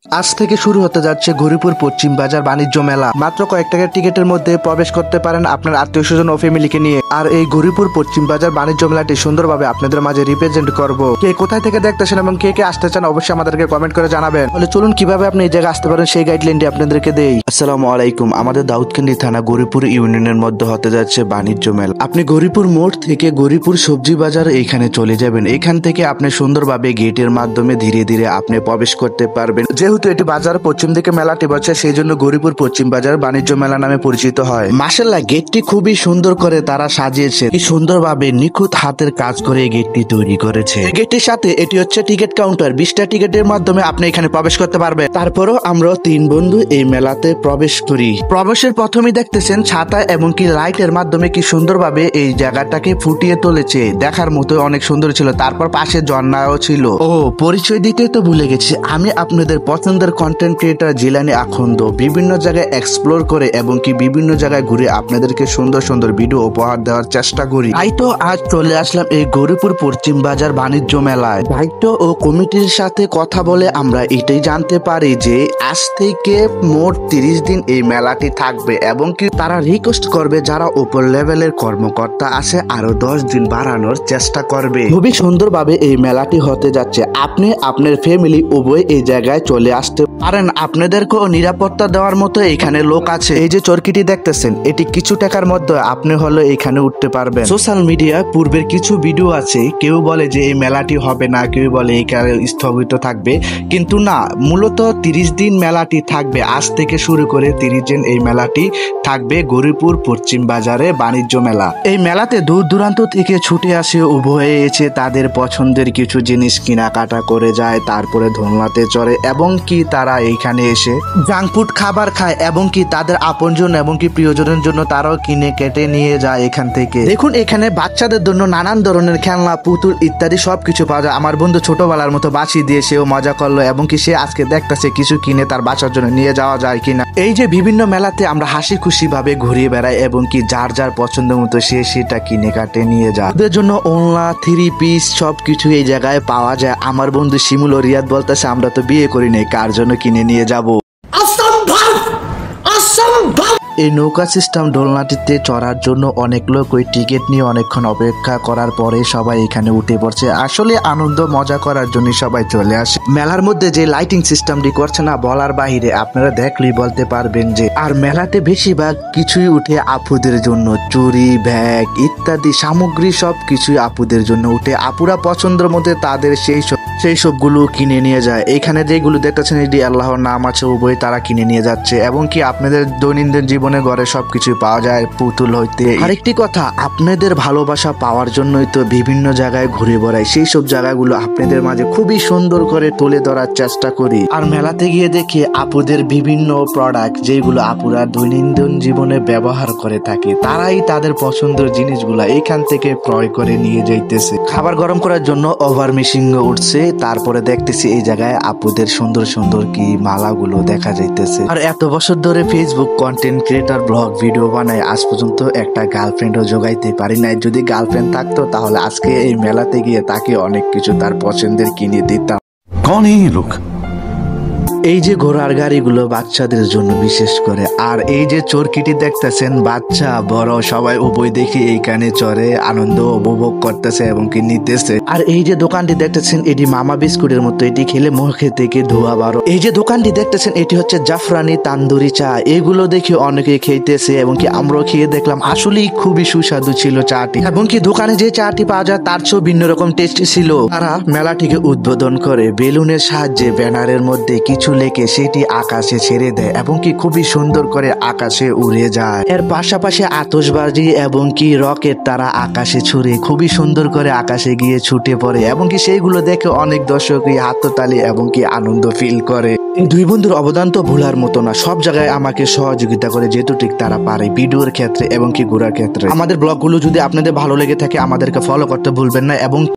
আজ থেকে শুরু হতে যাচ্ছে গৌরীপুর পশ্চিম বাজার বাণিজ্য মেলা। মাত্র কয়েক টাকার টিকিটের মধ্যে প্রবেশ করতে পারেন আপনার আত্মীয় স্বজন ও ফ্যামিলিকে নিয়ে। আর এই গৌরীপুর পশ্চিম বাজার বাণিজ্য মেলাটি সুন্দরভাবে আপনাদের মাঝে রিপ্রেজেন্ট করব। কে কোথায় থেকে দেখতেছেন এবং কে কে আসতে চান অবশ্যই আমাদেরকে কমেন্ট করে জানাবেন। তাহলে চলুন কিভাবে আপনি এই জায়গায় আসতে পারেন সেই গাইডলাইনটি আপনাদেরকে দেই। আসসালামু আলাইকুম। আমাদের দাউদকান্দি থানা গৌরীপুর ইউনিয়নের মধ্যে হতে যাচ্ছে বাণিজ্য মেলা। আপনি গৌরীপুর মোড় থেকে গৌরীপুর সবজি বাজার এইখানে চলে যাবেন। এখান থেকে আপনি সুন্দরভাবে গেটের মাধ্যমে ধীরে ধীরে আপনি প্রবেশ করতে পারবেন। যেহেতু এটি বাজার পশ্চিম দিকে মেলাটি বসে, সেই জন্য গৌরীপুর পশ্চিম বাজার বাণিজ্য মেলা নামে পরিচিত হয়। মাশাআল্লাহ, গেটটি খুবই সুন্দর করে তারা সাজিয়েছে। সুন্দরভাবে নিখুঁত হাতের কাজ করে এই গেটটি তৈরি করেছে। এই গেটটির সাথে এটি হচ্ছে টিকিট কাউন্টার। 20টা টিকিটের মাধ্যমে আপনি এখানে প্রবেশ করতে পারবেন। তারপরও আমরা 3 বন্ধু এই মেলাতে প্রবেশ করি। প্রবেশের প্রথমেই দেখতেছেন ছাতা এবং কি লাইটের মাধ্যমে কি সুন্দরভাবে এই জায়গাটাকে ফুটিয়ে তুলেছে। দেখার মতো অনেক সুন্দর ছিল। তারপর পাশে ঝর্ণাও ছিল। ও পরিচয় দিতে তো ভুলে গেছি, আমি আপনাদের পছন্দের কন্টেন্ট ক্রিয়েটর জিলানি আখন্দ। বিভিন্ন জায়গায় এক্সপ্লোর করে এবং কি বিভিন্ন জায়গায় ঘুরে আপনাদেরকে সুন্দর সুন্দর ভিডিও উপহার দেওয়ার চেষ্টা করি। তাই তো আজ চলে আসলাম এই গৌরীপুর পশ্চিম বাজার বাণিজ্য মেলায়। দায়িত্ব ও কমিটির সাথে কথা বলে আমরা এটাই জানতে পারি যে আজ থেকে মোট 30 দিন এই মেলাটি থাকবে এবং কি তারা রিকোয়েস্ট করবে যারা উপর লেভেলের কর্মকর্তা আছে আরো 10 দিন বাড়ানোর চেষ্টা করবে। খুবই সুন্দরভাবে এই মেলাটি হতে যাচ্ছে। আপনি আপনার ফ্যামিলি উভয় এই জায়গায় চলে আসতে পারেন। আপনাদেরকেও নিরাপত্তা দেওয়ার মতো এখানে লোক আছে। এই যে চরকিটি দেখতেছেন, এটি কিছু টাকার মধ্যে আপনি হলো এখানে উঠতে পারবেন। সোশ্যাল মিডিয়ায় পূর্বের কিছু ভিডিও আছে, কেউ বলে যে এই মেলাটি হবে না, কেউ বলে এখানে স্থগিত থাকবে, কিন্তু না, মূলত 30 দিন মেলাটি থাকবে। আজ থেকে শুরু করে 30 দিন এই মেলাটি থাকবে গৌরীপুর পশ্চিম বাজারে বাণিজ্য মেলা। এই মেলাতে দূর দূরান্ত থেকে ছুটে আসে উভয়ে এসে তাদের পছন্দের কিছু জিনিস কেনাকাটা করে যায়। তারপরে দোলনাতে চড়ে এবং কি তারা এইখানে এসে জাঙ্ক ফুড খাবার খায় এবং কি তাদের আপনজন এবং কি প্রিয়জনের জন্য তারাও কিনে কেটে নিয়ে যায় এখান থেকে। দেখুন, এখানে বাচ্চাদের জন্য নানান ধরনের খেলনা, পুতুল ইত্যাদি সবকিছু পাওয়া যায়। আমার বন্ধু ছোটবেলার মতো বাঁশি দিয়ে সেও মজা করলো এবং কি সে আজকে দেখতেছে কিছু কিনে তার বাচ্চার জন্য নিয়ে যাওয়া যায় কিনা। এই যে বিভিন্ন মেলাতে আমরা হাসি খুশি ভাবে ঘুরিয়ে বেড়াই এবং কি যার যার পছন্দ মতো সে সেটা কিনে কাটে নিয়ে যায়। ওদের জন্য ওড়না, 3 পিস সবকিছু এই জায়গায় পাওয়া যায়। আমার বন্ধু শিমুল ও রিয়াদ বলতেছে আমরা তো বিয়ে করি নাই, কার জন্য কিনে নিয়ে যাবো। এই নৌকা সিস্টেম দোলনাটিতে চড়ার জন্য অনেক লোক ওই টিকিট নিয়ে অনেকক্ষণ অপেক্ষা করার পরে সবাই এখানে উঠে পড়ছে। আসলে আনন্দ মজা করার জন্য সবাই চলে আসে। মেলার মধ্যে যে লাইটিং সিস্টেমটি করছে না, বলার বাহিরে। আপনারা দেখলেই বলতে পারবেন যে। আর মেলাতে বেশিরভাগ কিছুই উঠে আপুদের জন্য, চুড়ি, ব্যাগ ইত্যাদি সামগ্রী সব কিছুই আপুদের জন্য উঠে। আপুরা পছন্দের মধ্যে তাদের সেই সবগুলো কিনে নিয়ে যায়। এখানে যেগুলো দেখতেছেন এটি আল্লাহর নাম আছে, উভয় তারা কিনে নিয়ে যাচ্ছে এবং কি আপনাদের দৈনন্দিন জীবনে ঘরে সবকিছু পাওয়া যায় পুতুল হইতে। আরেকটি কথা, আপনাদের ভালোবাসা পাওয়ার জন্যই তো বিভিন্ন জায়গায় ঘুরে বেড়াই। সেই সব জায়গাগুলো আপনাদের মাঝে খুবই সুন্দর করে তুলে ধরার চেষ্টা করি। আর মেলাতে গিয়ে দেখি আপুদের বিভিন্ন প্রোডাক্ট যেগুলো আপুরা দৈনন্দিন জীবনে ব্যবহার করে থাকে, তারাই তাদের পছন্দের জিনিসগুলা এখান থেকে ক্রয় করে নিয়ে যাইতেছে। খাবার গরম করার জন্য ওভার মেশিন উঠছে। তারপরে দেখতেছি এই জায়গায় আপুদের সুন্দর সুন্দর কি মালাগুলো দেখা যাইতেছে। আর এত বছর ধরে Facebook content creator blog video বানায়, আজ পর্যন্ত একটা গার্লফ্রেন্ডও জোগাইতে পারি নাই। যদি গার্লফ্রেন্ড থাকতো তাহলে আজকে এই মেলাতে গিয়ে তাকে অনেক কিছু তার পছন্দের কিনে দিতাম। कौन है ये लोग? এই যে ঘোড়ার গাড়িগুলো বাচ্চাদের জন্য বিশেষ করে। আর এই যে চরকিটি দেখতেছেন, বাচ্চা বড় সবাই উভয় দেখে এইখানে চড়ে আনন্দ উপভোগ করতেছে এবং কি নিতেছে। আর এই যে দোকানটি দেখতেছেন এটি মামা বিস্কুটের মতো, এটি খেলে মুখে থেকে ধোয়া বারো। এই যে দোকানটি দেখতেছেন এটি হচ্ছে জাফরানি তান্দুরি চা। এগুলো দেখে অনেকে খেতেছে এবং কি আমরাও খেয়ে দেখলাম, আসলেই খুবই সুস্বাদু ছিল চাটি এবং কি দোকানে যে চাটি পাওয়া যায় তার চেয়েও ভিন্ন রকম টেস্টি ছিল। তারা মেলাটিকে উদ্বোধন করে বেলুনের সাহায্যে ব্যানারের মধ্যে কিছু লেখে সেটি আকাশে ছেড়ে দেয় এবং কি খুবই সুন্দর করে আকাশে উড়ে যায়। এর পাশাপাশি আতশবাজি এবং কি রকেট তারা আকাশে ছুড়ে খুবই সুন্দর করে আকাশে গিয়ে ছুটে পড়ে এবং কি সেইগুলো দেখে অনেক দর্শকই হাততালি এবং কি আনন্দ ফিল করে। এই 2 বন্ধুর অবদান তো ভোলার মতো না। সব জায়গায় আমাকে সহযোগিতা করে যেটুকু তারা পারে, ভিডিওর ক্ষেত্রে এবং কি ঘোরার ক্ষেত্রে। আমাদের ব্লগগুলো যদি আপনাদের ভালো লেগে থাকে আমাদেরকে ফলো করতে ভুলবেন না এবং